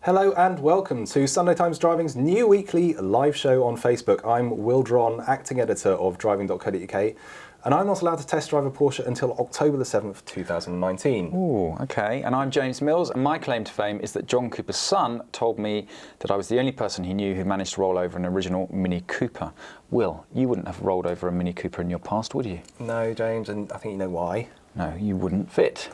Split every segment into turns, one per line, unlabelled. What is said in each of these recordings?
Hello and welcome to Sunday Times Driving's new weekly live show on Facebook. I'm Will Dron, acting editor of driving.co.uk, and I'm not allowed to test drive a Porsche until October the 7th, 2019.
Oh, okay. And I'm James Mills, and my claim to fame is that John Cooper's son told me that I was the only person he knew who managed to roll over an original Mini Cooper. Will, you wouldn't have rolled over a Mini Cooper in your past, would you?
No, James, and I think you know why.
No, you wouldn't fit.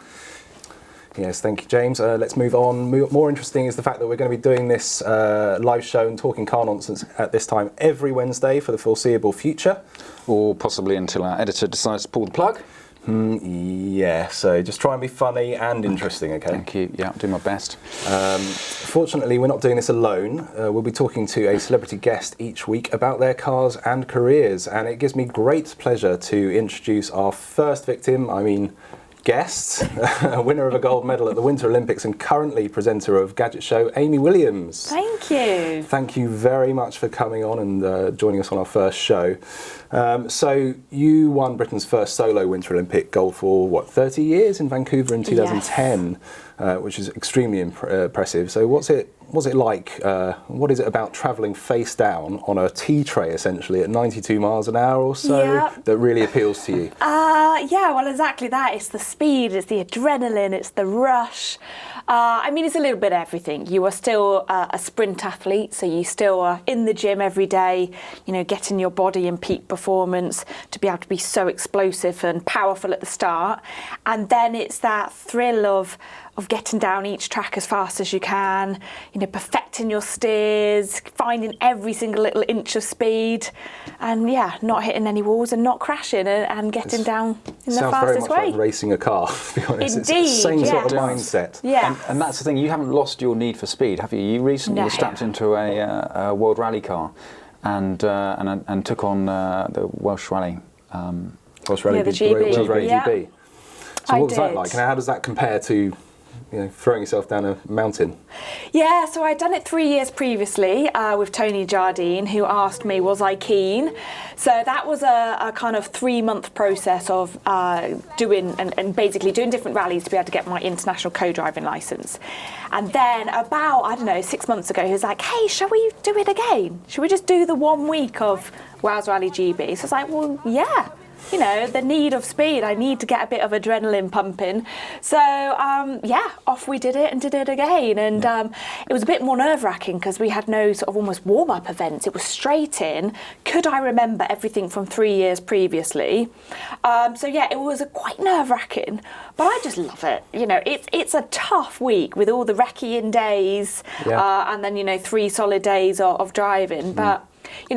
Yes, thank you, James. Let's move on. More interesting is the fact that we're going to be doing this live show and talking car nonsense at this time every Wednesday for the foreseeable future.
Or possibly until our editor decides to pull the plug.
Yeah, so just try and be funny and interesting, okay?
Thank you. Yeah, I'll do my best.
Fortunately, we're not doing this alone. We'll be talking to a celebrity guest each week about their cars and careers, and it gives me great pleasure to introduce our first victim, guest, a winner of a gold medal at the Winter Olympics and currently presenter of Gadget Show, Amy Williams.
Thank you.
Thank you very much for coming on and joining us on our first show. So you won Britain's first solo Winter Olympic gold for, 30 years in Vancouver in 2010, yes. Which is extremely impressive. So what's it like? What is it about travelling face down on a tea tray, essentially, at 92 miles an hour or so that really appeals to you?
Well, exactly that. It's the speed, it's the adrenaline, it's the rush. It's a little bit of everything. You are still a sprint athlete, so you still are in the gym every day, getting your body in peak performance to be able to be so explosive and powerful at the start. And then it's that thrill of getting down each track as fast as you can, perfecting your steers, finding every single little inch of speed, and not hitting any walls and not crashing and getting down in the fastest way.
Sounds very much like racing a car, to be honest.
Indeed,
it's the same sort of mindset.
Yeah.
And that's the thing, you haven't lost your need for speed, have you? You recently were strapped into a World Rally car and took on the Welsh Rally.
Welsh Rally,
the GB.
World Rally GB. So what was that
did.
like, and how does that compare to throwing yourself down a mountain?
Yeah, so I'd done it 3 years previously with Tony Jardine, who asked me, was I keen? So that was a kind of 3-month process of doing different rallies to be able to get my international co-driving licence. And then about, 6 months ago, he was like, hey, shall we do it again? Shall we just do the 1 week of Wales Rally GB? So I was like, well, yeah. The need of speed, I need to get a bit of adrenaline pumping. So, off we did it and did it again. And it was a bit more nerve-wracking because we had no sort of almost warm-up events. It was straight in. Could I remember everything from 3 years previously? It was quite nerve-wracking, but I just love it. It's a tough week with all the recce-in days and then, 3 solid days of driving. But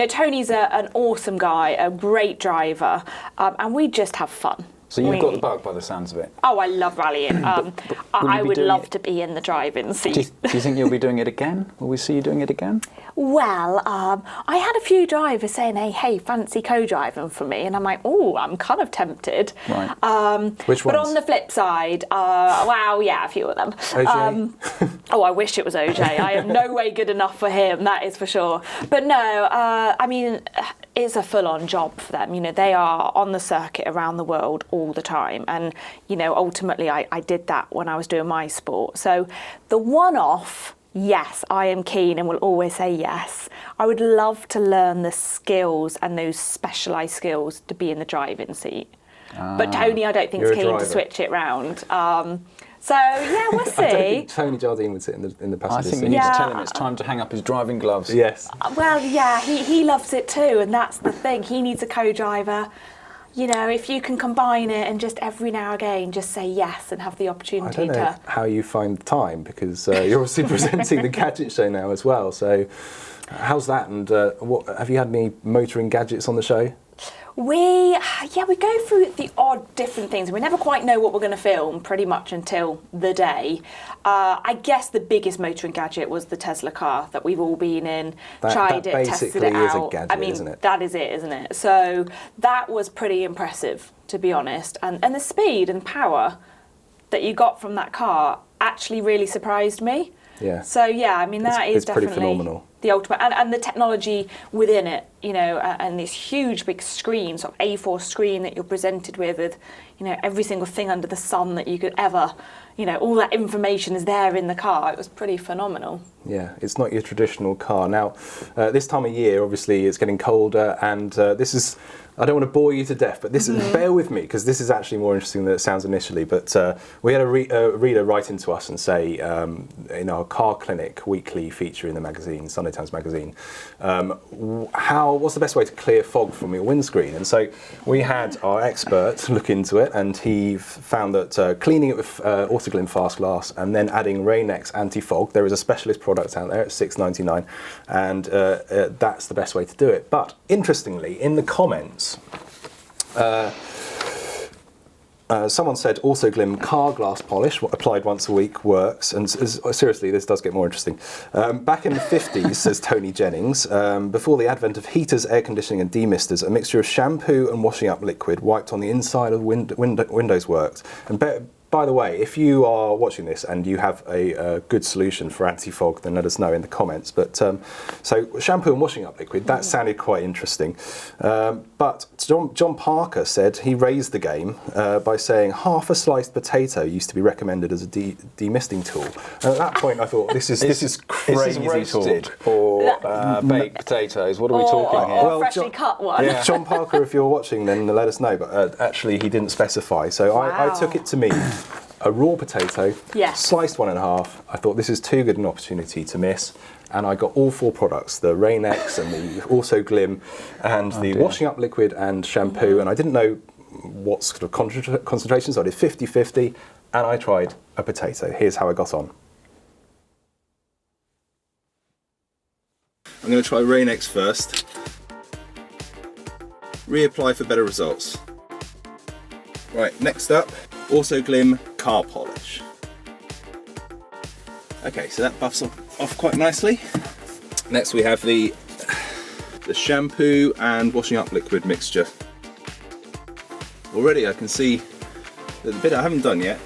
Tony's an awesome guy, a great driver, and we just have fun.
So you've got the bug by the sounds of it.
Oh, I love rallying. I would love to be in the driving seat.
Do you think you'll be doing it again? Will we see you doing it again?
Well, I had a few drivers saying, hey, fancy co-driving for me. And I'm like, I'm kind of tempted.
Right.
Which ones?
But on the flip side, a few of them.
OJ?
I wish it was OJ. I am no way good enough for him, that is for sure. But no, it's a full-on job for them. They are on the circuit around the world all the time. And, ultimately I did that when I was doing my sport. So the one-off, yes, I am keen and will always say yes. I would love to learn the skills and those specialised skills to be in the driving seat. But Tony, I don't think is keen to switch it round. We'll see.
I don't think Tony Jardine would sit in the passenger seat.
I think we need to tell him it's time to hang up his driving gloves.
Yes.
He loves it too, and that's the thing. He needs a co-driver. If you can combine it and just every now and again just say yes and have the opportunity
I don't know how you find the time, because you're obviously presenting the Gadget Show now as well. So how's that? And what have you had any motoring gadgets on the show?
We go through the odd different things. We never quite know what we're going to film pretty much until the day. I guess the biggest motoring gadget was the Tesla car that we've all been in, tried it, tested it out.
Is a gadget, isn't it?
That is it, isn't it? So that was pretty impressive, to be honest. And the speed and power that you got from that car actually really surprised me.
Yeah.
So that is
it's pretty
definitely
phenomenal.
The ultimate, and the technology within it, and this huge big screen, sort of A4 screen that you're presented with, every single thing under the sun that you could ever, all that information is there in the car. It was pretty phenomenal.
Yeah, it's not your traditional car. Now, this time of year, obviously, it's getting colder, and this is, I don't want to bore you to death, but this is, bear with me, because this is actually more interesting than it sounds initially. But we had a reader write into us and say, in our Car Clinic weekly feature in the magazine, Sunday Times magazine, what's the best way to clear fog from your windscreen? And so we had our expert look into it, and he found that cleaning it with Autoglym Fast Glass and then adding Rain-X Antifog, there is a specialist product out there at $6.99, and that's the best way to do it. But interestingly, in the comments, someone said Autoglym car glass polish applied once a week works, and seriously, this does get more interesting. Back in the 50s, says Tony Jennings, before the advent of heaters, air conditioning and demisters, a mixture of shampoo and washing up liquid wiped on the inside of windows worked. And by the way, if you are watching this and you have a good solution for anti-fog, then let us know in the comments. But so shampoo and washing up liquid, that sounded quite interesting. But John Parker said he raised the game by saying half a sliced potato used to be recommended as a demisting tool. And at that point, I thought this is crazy
roasted
talk.
Or baked potatoes. What are we talking here?
Or freshly cut one.
Yeah. John Parker, if you're watching, then let us know. But actually, he didn't specify. So I took it to mean a raw potato, sliced one in half. I thought this is too good an opportunity to miss. And I got all 4 products, the Rain-X and the Autoglym and the washing up liquid and shampoo. And I didn't know what sort of concentrations. So I did 50-50 and I tried a potato. Here's how I got on. I'm going to try Rain-X first. Reapply for better results. Right, next up, Autoglym car polish. Okay, so that buffs off quite nicely. Next we have the shampoo and washing up liquid mixture. Already I can see that the bit I haven't done yet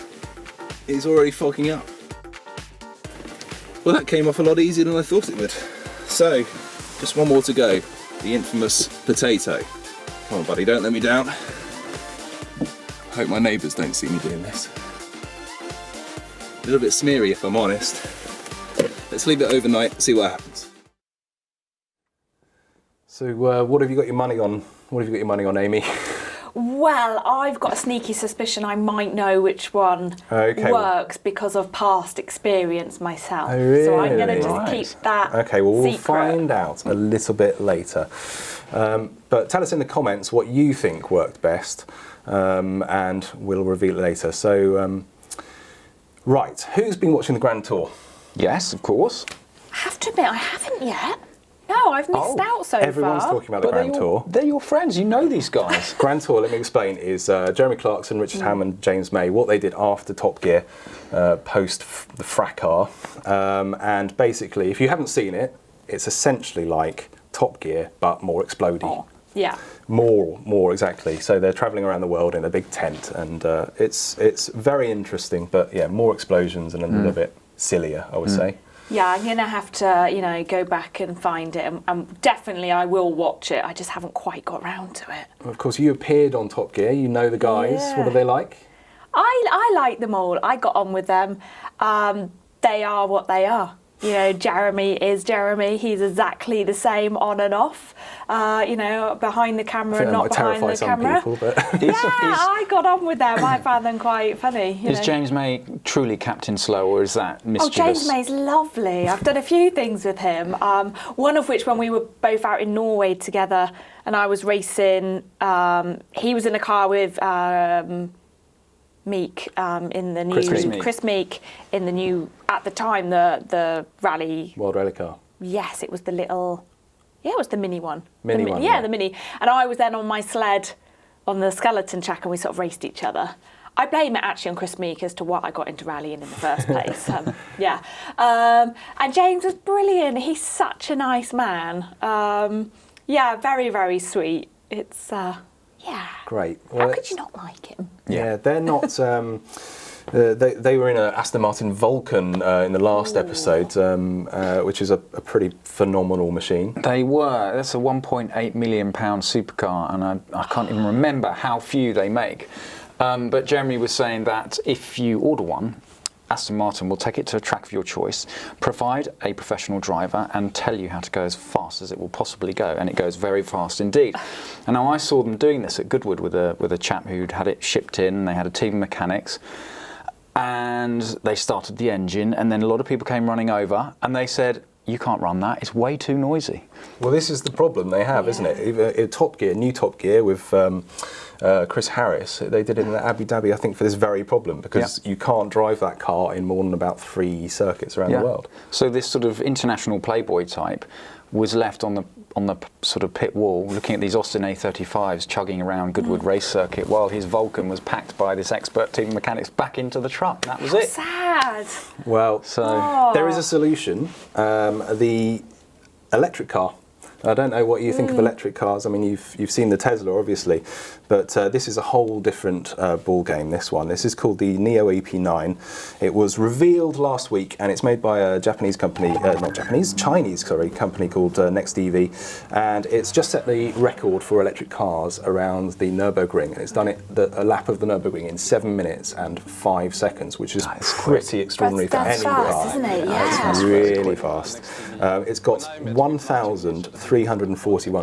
is already fogging up. Well, that came off a lot easier than I thought it would. So, just one more to go. The infamous potato. Come on buddy, don't let me down. I hope my neighbours don't see me doing this. A little bit smeary if I'm honest. Let's leave it overnight, see what happens. So what have you got your money on? What have you got your money on, Amy?
Well, I've got a sneaky suspicion I might know which one works because of past experience myself.
Oh, really?
So I'm going to just keep that
Okay, well, we'll
secret.
find out a little bit later. But tell us in the comments what you think worked best, and we'll reveal it later. So, right, who's been watching the Grand Tour?
Yes, of course.
I have to admit, I haven't yet. No, I've missed out so
Everyone's
far.
talking about the Grand Tour.
They're your friends, you know these guys.
Grand Tour, let me explain, is Jeremy Clarkson, Richard Hammond, James May, what they did after Top Gear, post the fracas. And basically, if you haven't seen it, it's essentially like Top Gear, but more explodey.
Oh, yeah.
More exactly. So they're travelling around the world in a big tent, and it's very interesting, but yeah, more explosions and a little bit sillier, I would say.
Yeah, I'm going to have to, go back and find it, and definitely I will watch it. I just haven't quite got round to it.
Of course, you appeared on Top Gear. You know the guys.
Yeah.
What are they like?
I like them all. I got on with them. They are what they are. Jeremy is Jeremy. He's exactly the same on and off. Behind the camera and not behind the camera.
People, but
I got on with them. I found them quite funny.
Is James May truly Captain Slow, or is that mischievous?
Oh, James May's lovely. I've done a few things with him. One of which when we were both out in Norway together, and I was racing. He was in a car with Meek in the new Chris Meek in the new, at the time, the rally
World Rally Car.
Yes, it was the little. Yeah, it was the mini one.
Mini one.
Yeah, the mini. And I was then on my sled on the skeleton track, and we sort of raced each other. I blame it actually on Chris Meek as to what I got into rallying in the first place. And James was brilliant. He's such a nice man. Very, very sweet. It's
Great.
Well, how could you not like him?
Yeah, they're not. They were in an Aston Martin Vulcan in the last episode, which is a pretty phenomenal machine.
They were. That's a £1.8 million supercar, and I can't even remember how few they make. But Jeremy was saying that if you order one, Aston Martin will take it to a track of your choice, provide a professional driver, and tell you how to go as fast as it will possibly go, and it goes very fast indeed. And now I saw them doing this at Goodwood with a chap who'd had it shipped in. They had a team of mechanics, and they started the engine, and then a lot of people came running over, and they said, "You can't run that, it's way too noisy."
Well, this is the problem they have, isn't it? Even Top Gear, new Top Gear with Chris Harris, they did it in Abu Dhabi, I think, for this very problem, because you can't drive that car in more than about 3 circuits around the world.
So this sort of international playboy type was left on the sort of pit wall, looking at these Austin A35s chugging around Goodwood race circuit, while his Vulcan was packed by this expert team of mechanics back into the truck. That was it.
Sad.
Well,
so
there is a solution. The electric car. I don't know what you think of electric cars. I mean, you've seen the Tesla, obviously, but this is a whole different ball game. This one. This is called the Neo EP9. It was revealed last week, and it's made by a Japanese company, Chinese company called Next EV, and it's just set the record for electric cars around the Nürburgring, and it's done a lap of the Nürburgring in 7 minutes and 5 seconds, which is pretty extraordinary for any car.
That's fast, isn't it? Yeah.
It's really fast. It's got 1,341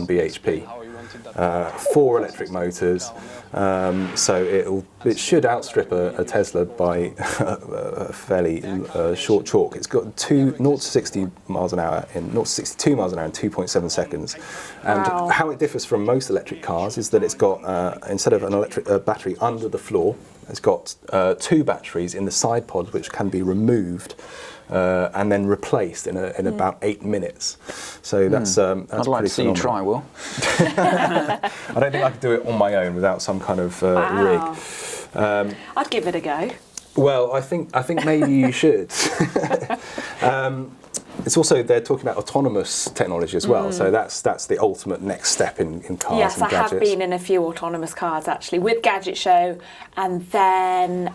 bhp, 4 electric motors, so it should outstrip a Tesla by a fairly short chalk. It's got 0 to 60 miles an hour in 0 to 62 miles an hour in 2.7 seconds. And how it differs from most electric cars is that it's got instead of an electric battery under the floor, it's got 2 batteries in the side pod which can be removed and then replaced in about 8 minutes. So that's
I'd like to see you try, Will.
I don't think I could do it on my own without some kind of rig.
I'd give it a go.
Well, I think maybe you should. It's also, they're talking about autonomous technology as well, so that's the ultimate next step in cars
yes,
and gadgets.
I have been in a few autonomous cars actually with Gadget Show, and then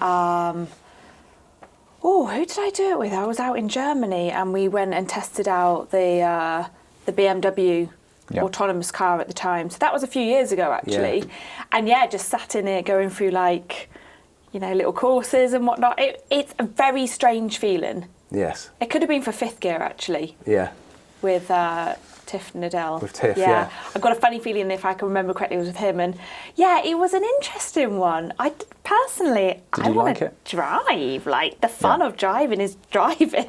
who did I do it with? I was out in Germany and we went and tested out the BMW autonomous car at the time. So that was a few years ago actually, and just sat in it going through little courses and whatnot. It's a very strange feeling.
Yes.
It could have been for Fifth Gear actually. Yeah. With Tiff Nadell.
With Tiff, yeah.
I've got a funny feeling, if I can remember correctly, it was with him. And it was an interesting one. I want to drive. Like, the fun of driving is driving.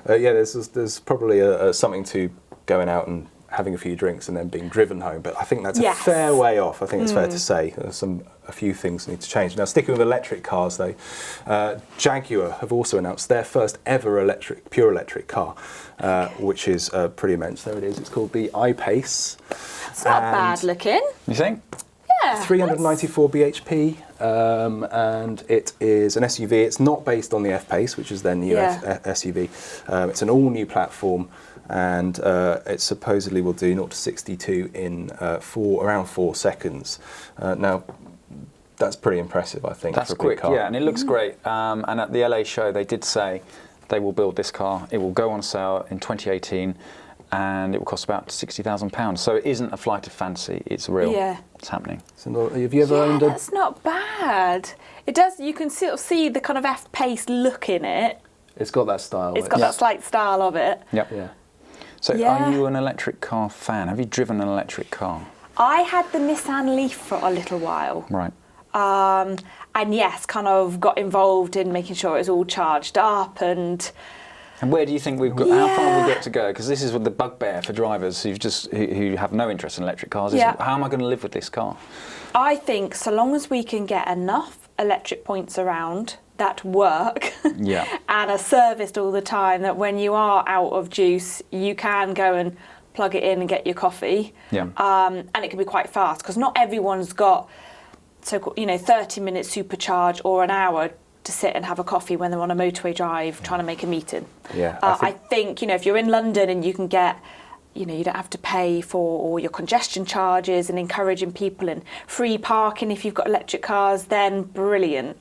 There's probably something to going out and having a few drinks and then being driven home. But I think that's a fair way off. I think it's fair to say. A few things need to change. Now, sticking with electric cars, though, Jaguar have also announced their first ever pure electric car, which is pretty immense. There it is. It's called the I-Pace.
It's not bad looking.
You think?
Yeah.
394 bhp, and it is an SUV. It's not based on the F-Pace, which is their new SUV. It's an all-new platform, and it supposedly will do 0 to 62 in around 4 seconds. Now, that's pretty impressive, I think.
That's
for a quick
car. Yeah, and it looks great. And at the LA show, they did say they will build this car. It will go on sale in 2018, and it will cost about £60,000. So it isn't a flight of fancy. It's real. Yeah. It's happening.
So have you ever owned a...
That's not bad. It does. You can sort of see the kind of F-Pace look in it.
It's got that style.
It's got that slight style of it.
Yep. Yeah. So are you an electric car fan? Have you driven an electric car? I
had the Nissan Leaf for a little while.
Right.
And yes, kind of got involved in making sure it was all charged up and
where do you think we've got? How far have we got to go? Because this is what the bugbear for drivers who have no interest in electric cars is how am I going to live with this car?
I think so long as we can get enough electric points around that work and are serviced all the time, that when you are out of juice, you can go and plug it in and get your coffee. Yeah. And it can be quite fast because not everyone's got 30-minute supercharge or an hour to sit and have a coffee when they're on a motorway drive trying to make a meeting.
Yeah.
I think if you're in London and you can get, you don't have to pay for all your congestion charges and encouraging people and free parking if you've got electric cars, then brilliant.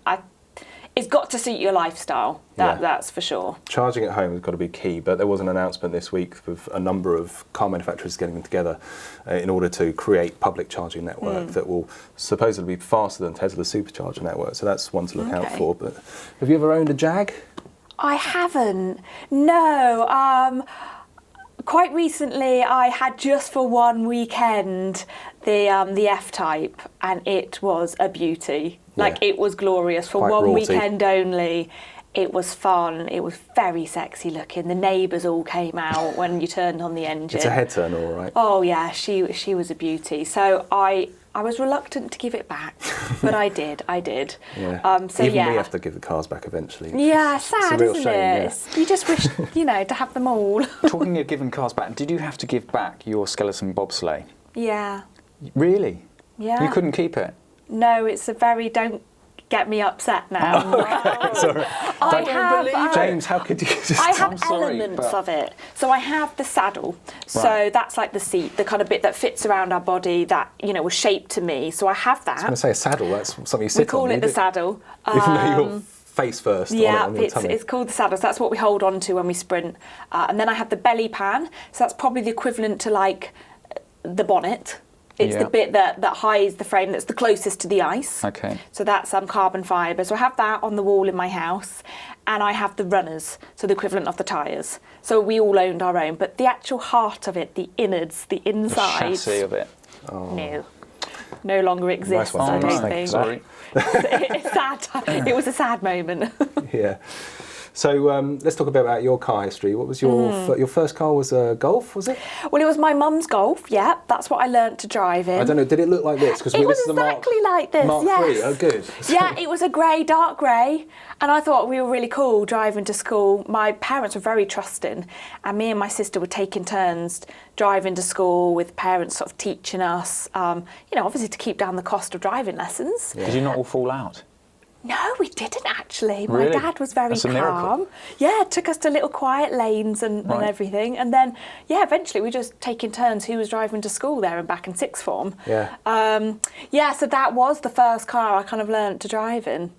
it's got to suit your lifestyle. That's for sure.
Charging at home has got to be key, but there was an announcement this week with a number of car manufacturers getting together in order to create public charging network that will supposedly be faster than Tesla's supercharger network. So that's one to look out for. But have you ever owned a Jag?
I haven't. No. Quite recently, I had just for one weekend the F-Type, and it was a beauty. Like, it was glorious for
Quite
one
raughty.
weekend only. It was fun. It was very sexy looking. The neighbours all came out when you turned on the engine.
It's a head turner, all right.
Oh yeah, she was a beauty. So I was reluctant to give it back, but I did.
Yeah.
So
Even
yeah.
we have to give the cars back eventually.
Yeah,
It's a
sad,
real
isn't
shame,
it? You just wish, to have them all.
Talking of giving cars back, did you have to give back your skeleton bobsleigh?
Yeah.
Really?
Yeah.
You couldn't keep it?
No, it's a very, don't get me upset now.
Sorry.
I have,
James, how could you just...
I have
I'm sorry,
elements
but-
of it. So I have the saddle. So
Right.
that's like the seat, the kind of bit that fits around our body that, was shaped to me. So I have that.
I was going to say a saddle, that's something you sit
We call
on.
it the saddle.
Even though you're face first
Yeah,
on your tummy.
it's called the saddle. So that's what we hold on to when we sprint. And then I have the belly pan. So that's probably the equivalent to like the bonnet. It's
Yeah.
the bit that hides the frame that's the closest to the ice.
Okay.
So that's carbon fibre. So I have that on the wall in my house. And I have the runners, so the equivalent of the tyres. So we all owned our own. But the actual heart of it, the innards, the
The
insides,
chassis of it.
no longer exists,
one,
I
James.
don't
Thank you
think.
for that.
Sorry.
It's sad. It was a sad moment.
Yeah. So let's talk a bit about your car history. What was your first car? Was a Golf, was it?
Well, it was my mum's Golf, yeah. That's what I learnt to drive in.
I don't know. Did it look like this? Because
It was
this is the
exactly like this,
Mark
yes.
3. Oh, good.
Yeah, it was a grey, dark grey. And I thought we were really cool driving to school. My parents were very trusting. And me and my sister were taking turns driving to school with parents sort of teaching us, obviously to keep down the cost of driving lessons.
Did you not all fall out?
No, we didn't actually.
Really?
My dad was very
That's a
calm.
miracle.
Yeah, took us to little quiet lanes and
Right.
everything. And then, eventually we just taking turns who was driving to school there and back in sixth form.
Yeah.
So that was the first car I kind of learnt to drive in.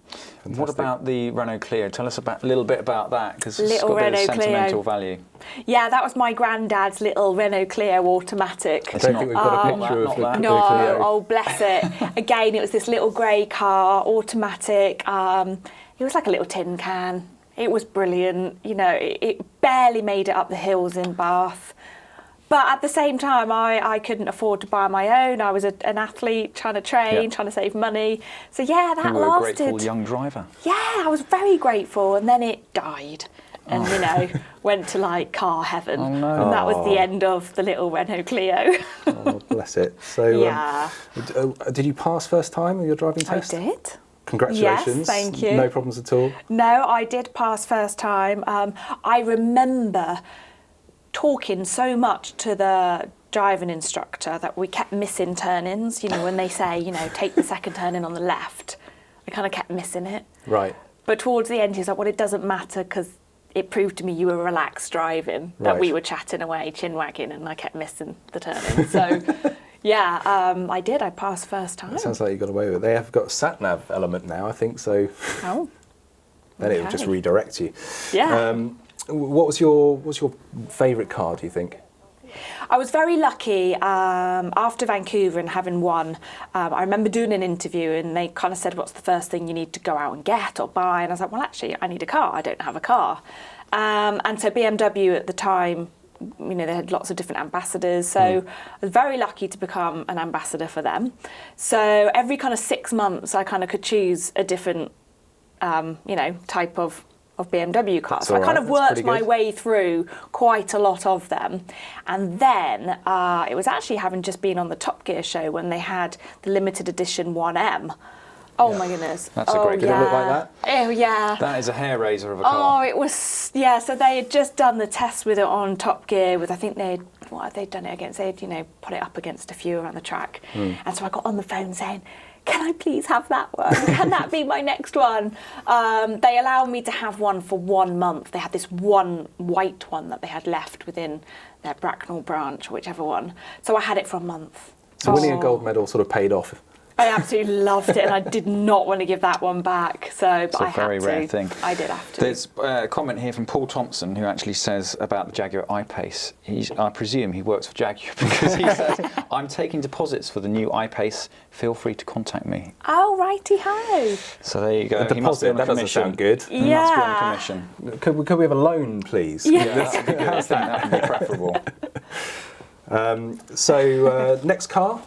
Fantastic.
What about the Renault Clio? Tell us a little bit about that, because it's
Little
got a bit
Renault
of sentimental
Clio.
value.
Yeah, that was my granddad's little Renault Clio automatic.
I don't think we've got a picture
not
of
that.
the
No,
Clio.
oh bless it. Again, it was this little grey car, automatic. It was like a little tin can. It was brilliant. It barely made it up the hills in Bath. But at the same time, I couldn't afford to buy my own. I was an athlete trying to train,
Yeah.
trying to save money. So yeah, that
You were a
lasted.
grateful young driver.
Yeah, I was very grateful. And then it died. And, went to like car heaven.
Oh, no.
And that was the end of the little Renault Clio.
Oh, bless it. So,
Yeah.
did you pass first time in your driving
I
test?
did.
Congratulations.
Yes, thank you.
No problems at all.
No, I did pass first time. I remember talking so much to the driving instructor that we kept missing turn-ins. When they say, take the second turn-in on the left, I kind of kept missing it.
Right.
But towards the end, he's like, well, it doesn't matter because it proved to me you were relaxed driving, that
Right.
we were chatting away, chin-wagging, and I kept missing the turn-in. So, yeah, I did. I passed first time.
It sounds like you got away with it. They have got a sat-nav element now, I think, so
Oh.
then it will just
Okay.
redirect you.
Yeah.
What was your favourite car, do you think?
I was very lucky after Vancouver and having won. I remember doing an interview and they kind of said, what's the first thing you need to go out and get or buy? And I was like, well, actually, I need a car. I don't have a car. And so BMW at the time, they had lots of different ambassadors. So I was very lucky to become an ambassador for them. So every kind of 6 months, I kind of could choose a different, type of BMW cars.
That's
So I
all
kind
right.
of
That's
worked
pretty
my
good.
way through quite a lot of them. And then it was actually having just been on the Top Gear show when they had the limited edition 1M. Oh my goodness.
That's a great
Did it look like that?
Oh yeah.
That is a hair raiser of a
Oh,
car.
it was, yeah, so they had just done the test with it on Top Gear with, I think what had they done it against? They'd, put it up against a few around the track. And so I got on the phone saying, can I please have that one? Can that be my next one? They allowed me to have one for 1 month. They had this one white one that they had left within their Bracknell branch, or whichever one. So I had it for a month.
So winning a gold medal sort of paid off
I absolutely loved it, and I did not want to give that one back. So, but
It's a very rare thing.
I did have to.
There's a comment here from Paul Thompson who actually says about the Jaguar I-Pace. I presume he works for Jaguar because he says, "I'm taking deposits for the new I-Pace. Feel free to contact me."
Oh, righty ho.
So there you go.
A
He must be
deposit,
on a
that doesn't
commission.
sound good.
He must be on commission.
Could we have a loan, please?
Yeah.
I think that would be preferable.
Next car.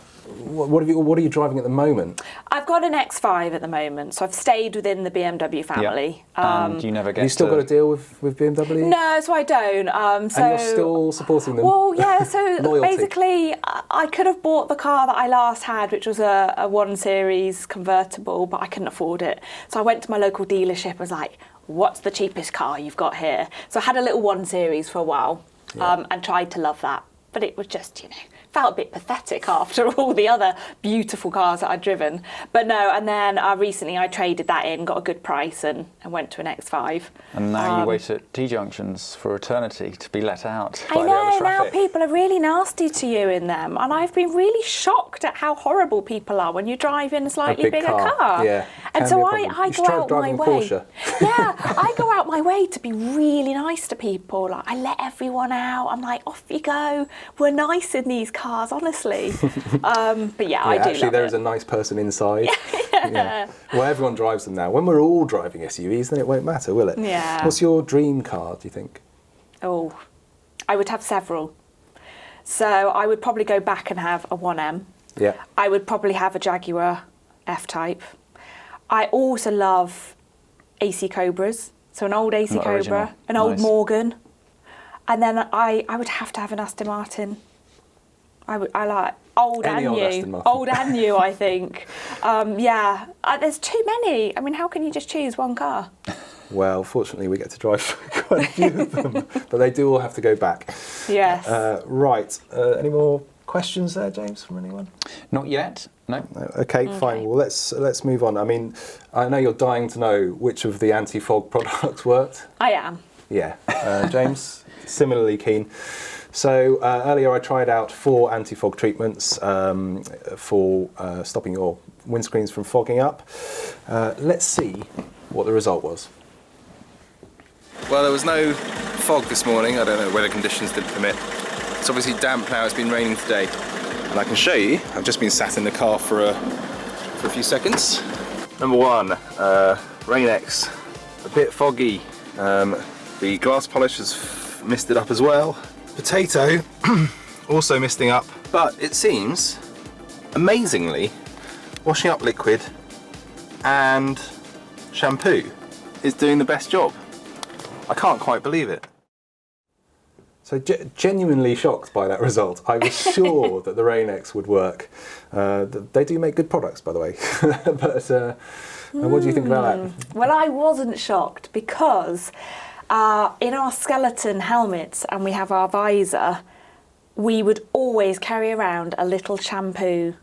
What are you driving at the moment?
I've got an X5 at the moment, so I've stayed within the BMW family.
And you never get.
Have you still got a deal with BMW?
No, so I don't.
And you're still supporting them?
Well, yeah, so
Loyalty.
basically I could have bought the car that I last had, which was a 1 Series convertible, but I couldn't afford it. So I went to my local dealership and was like, what's the cheapest car you've got here? So I had a little 1 Series for a while and tried to love that. But it was just, felt a bit pathetic after all the other beautiful cars that I'd driven. But no, and then recently I traded that in, got a good price and went to an X5.
And now you wait at T-junctions for eternity to be let out.
I know, now people are really nasty to you in them. And I've been really shocked at how horrible people are when you drive in a slightly bigger car.
Yeah.
And so I go out my way.
Porsche.
Yeah, I go out my way to be really nice to people. Like, I let everyone out. I'm like, off you go. We're nice in these cars, honestly. But yeah, I do
actually,
love
there
it.
is a nice person inside. Yeah. Well, everyone drives them now. When we're all driving SUVs, then it won't matter, will it?
Yeah.
What's your dream car, do you think?
Oh, I would have several. So I would probably go back and have a 1M.
Yeah.
I would probably have a Jaguar F-Type. I also love AC Cobras. So an old AC
Not
Cobra,
original.
an old
Nice.
Morgan. And then I would have to have an Aston Martin. I like old
Any
and
old
new.
Aston Martin.
Old and new, I think. There's too many. I mean, how can you just choose one car?
Well, fortunately, we get to drive quite a few of them, but they do all have to go back.
Yes.
Right. Any more questions there, James, from anyone?
Not yet. No.
No. Okay, fine. Well, let's move on. I mean, I know you're dying to know which of the Antifog products worked.
I am.
Yeah. James, similarly keen. So earlier I tried out 4 Antifog treatments for stopping your windscreens from fogging up. Let's see what the result was. Well, there was no fog this morning. I don't know, weather conditions didn't permit. It's obviously damp now, it's been raining today. And I can show you, I've just been sat in the car for a few seconds. Number 1, Rain-X, a bit foggy. The glass polish has misted up as well. Potato, also misting up, but it seems, amazingly, washing up liquid and shampoo is doing the best job. I can't quite believe it. So genuinely shocked by that result. I was sure that the Rain-X would work. They do make good products, by the way. But what do you think about that?
Well, I wasn't shocked because in our skeleton helmets, and we have our visor, we would always carry around a little shampoo,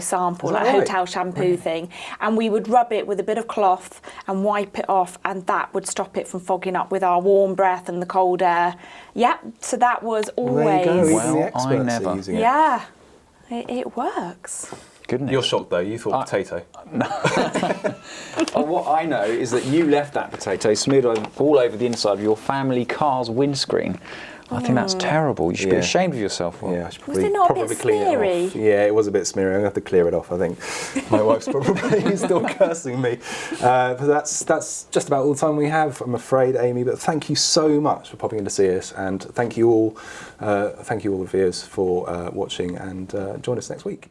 sample, like a hotel shampoo thing, and we would rub it with a bit of cloth and wipe it off, and that would stop it from fogging up with our warm breath and the cold air. Yeah, so that was always.
Well, there you go. Even
Well,
the experts
I
are
never.
using it.
Yeah, it works.
Goodness.
You're shocked though. You thought potato.
What I know is that you left that potato smeared all over the inside of your family car's windscreen. I think that's terrible. You should be
Yeah.
ashamed of yourself. Will.
Yeah, I should
Was it not a bit
clean it
smeary?
off. Yeah, it was a bit smeary. I'm gonna have to clear it off. I think my wife's probably still cursing me. But that's just about all the time we have, I'm afraid, Amy. But thank you so much for popping in to see us, and thank you all the viewers for watching. And join us next week.